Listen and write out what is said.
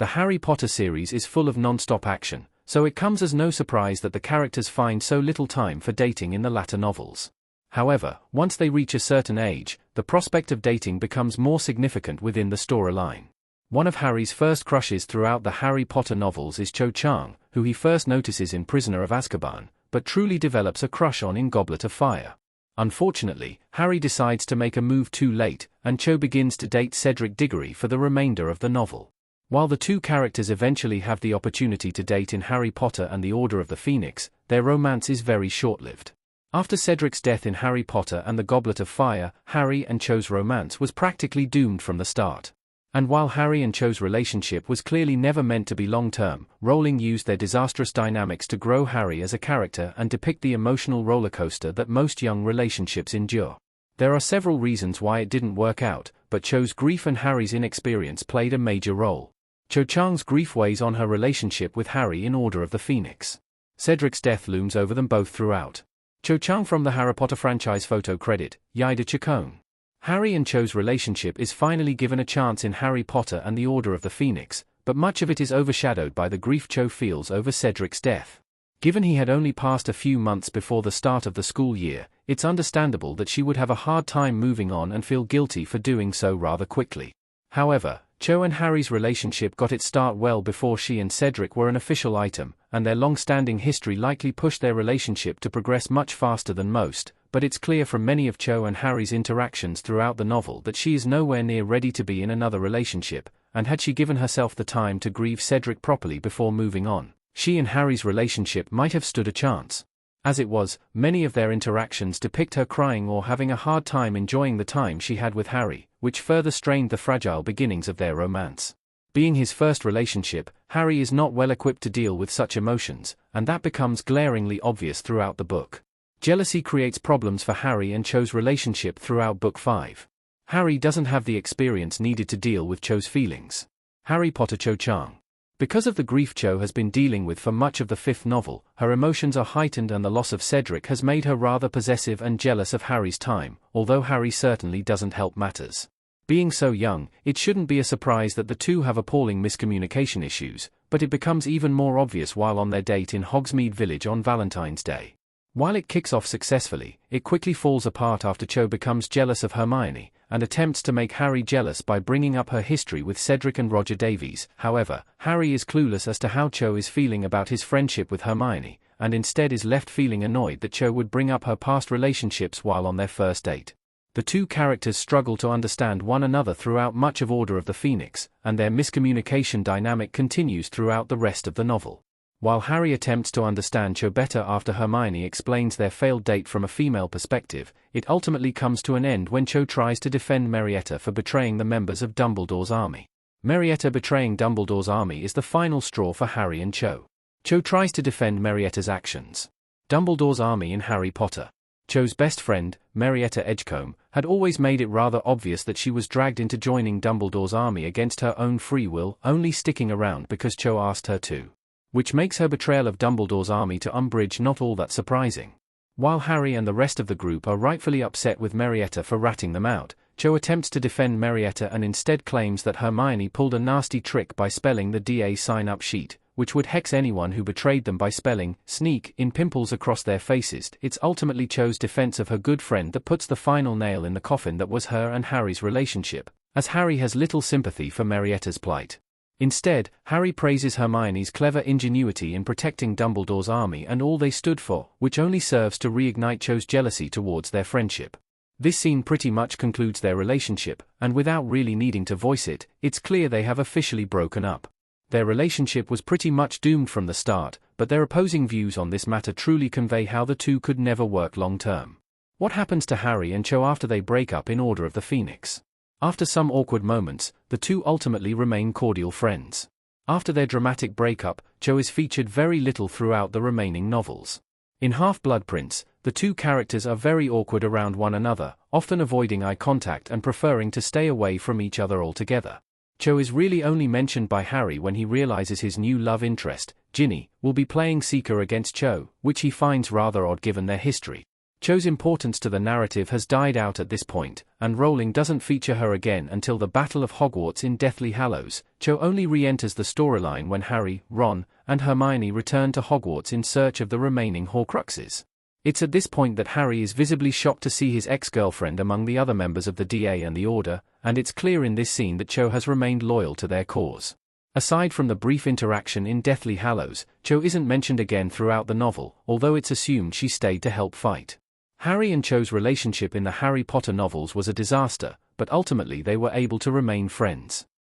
The Harry Potter series is full of non-stop action, so it comes as no surprise that the characters find so little time for dating in the latter novels. However, once they reach a certain age, the prospect of dating becomes more significant within the storyline. One of Harry's first crushes throughout the Harry Potter novels is Cho Chang, who he first notices in Prisoner of Azkaban, but truly develops a crush on in Goblet of Fire. Unfortunately, Harry decides to make a move too late, and Cho begins to date Cedric Diggory for the remainder of the novel. While the two characters eventually have the opportunity to date in Harry Potter and the Order of the Phoenix, their romance is very short-lived. After Cedric's death in Harry Potter and the Goblet of Fire, Harry and Cho's romance was practically doomed from the start. And while Harry and Cho's relationship was clearly never meant to be long-term, Rowling used their disastrous dynamics to grow Harry as a character and depict the emotional rollercoaster that most young relationships endure. There are several reasons why it didn't work out, but Cho's grief and Harry's inexperience played a major role. Cho Chang's grief weighs on her relationship with Harry in Order of the Phoenix. Cedric's death looms over them both throughout. Cho Chang from the Harry Potter franchise photo credit, Yida Chacon. Harry and Cho's relationship is finally given a chance in Harry Potter and the Order of the Phoenix, but much of it is overshadowed by the grief Cho feels over Cedric's death. Given he had only passed a few months before the start of the school year, it's understandable that she would have a hard time moving on and feel guilty for doing so rather quickly. However, Cho and Harry's relationship got its start well before she and Cedric were an official item, and their long-standing history likely pushed their relationship to progress much faster than most, but it's clear from many of Cho and Harry's interactions throughout the novel that she is nowhere near ready to be in another relationship, and had she given herself the time to grieve Cedric properly before moving on, she and Harry's relationship might have stood a chance. As it was, many of their interactions depict her crying or having a hard time enjoying the time she had with Harry, which further strained the fragile beginnings of their romance. Being his first relationship, Harry is not well equipped to deal with such emotions, and that becomes glaringly obvious throughout the book. Jealousy creates problems for Harry and Cho's relationship throughout Book 5. Harry doesn't have the experience needed to deal with Cho's feelings. Harry Potter Cho Chang. Because of the grief Cho has been dealing with for much of the fifth novel, her emotions are heightened and the loss of Cedric has made her rather possessive and jealous of Harry's time, although Harry certainly doesn't help matters. Being so young, it shouldn't be a surprise that the two have appalling miscommunication issues, but it becomes even more obvious while on their date in Hogsmeade Village on Valentine's Day. While it kicks off successfully, it quickly falls apart after Cho becomes jealous of Hermione, and attempts to make Harry jealous by bringing up her history with Cedric and Roger Davies. However, Harry is clueless as to how Cho is feeling about his friendship with Hermione, and instead is left feeling annoyed that Cho would bring up her past relationships while on their first date. The two characters struggle to understand one another throughout much of Order of the Phoenix, and their miscommunication dynamic continues throughout the rest of the novel. While Harry attempts to understand Cho better after Hermione explains their failed date from a female perspective, it ultimately comes to an end when Cho tries to defend Marietta for betraying the members of Dumbledore's army. Marietta betraying Dumbledore's army is the final straw for Harry and Cho. Cho tries to defend Marietta's actions. Dumbledore's army in Harry Potter. Cho's best friend, Marietta Edgecombe, had always made it rather obvious that she was dragged into joining Dumbledore's army against her own free will, only sticking around because Cho asked her to. Which makes her betrayal of Dumbledore's army to Umbridge not all that surprising. While Harry and the rest of the group are rightfully upset with Marietta for ratting them out, Cho attempts to defend Marietta and instead claims that Hermione pulled a nasty trick by spelling the DA sign-up sheet, which would hex anyone who betrayed them by spelling sneak in pimples across their faces. It's ultimately Cho's defense of her good friend that puts the final nail in the coffin that was her and Harry's relationship, as Harry has little sympathy for Marietta's plight. Instead, Harry praises Hermione's clever ingenuity in protecting Dumbledore's army and all they stood for, which only serves to reignite Cho's jealousy towards their friendship. This scene pretty much concludes their relationship, and without really needing to voice it, it's clear they have officially broken up. Their relationship was pretty much doomed from the start, but their opposing views on this matter truly convey how the two could never work long-term. What happens to Harry and Cho after they break up in Order of the Phoenix? After some awkward moments, the two ultimately remain cordial friends. After their dramatic breakup, Cho is featured very little throughout the remaining novels. In Half-Blood Prince, the two characters are very awkward around one another, often avoiding eye contact and preferring to stay away from each other altogether. Cho is really only mentioned by Harry when he realizes his new love interest, Ginny, will be playing Seeker against Cho, which he finds rather odd given their history. Cho's importance to the narrative has died out at this point, and Rowling doesn't feature her again until the Battle of Hogwarts in Deathly Hallows. Cho only re-enters the storyline when Harry, Ron, and Hermione return to Hogwarts in search of the remaining Horcruxes. It's at this point that Harry is visibly shocked to see his ex-girlfriend among the other members of the DA and the Order, and it's clear in this scene that Cho has remained loyal to their cause. Aside from the brief interaction in Deathly Hallows, Cho isn't mentioned again throughout the novel, although it's assumed she stayed to help fight. Harry and Cho's relationship in the Harry Potter novels was a disaster, but ultimately they were able to remain friends.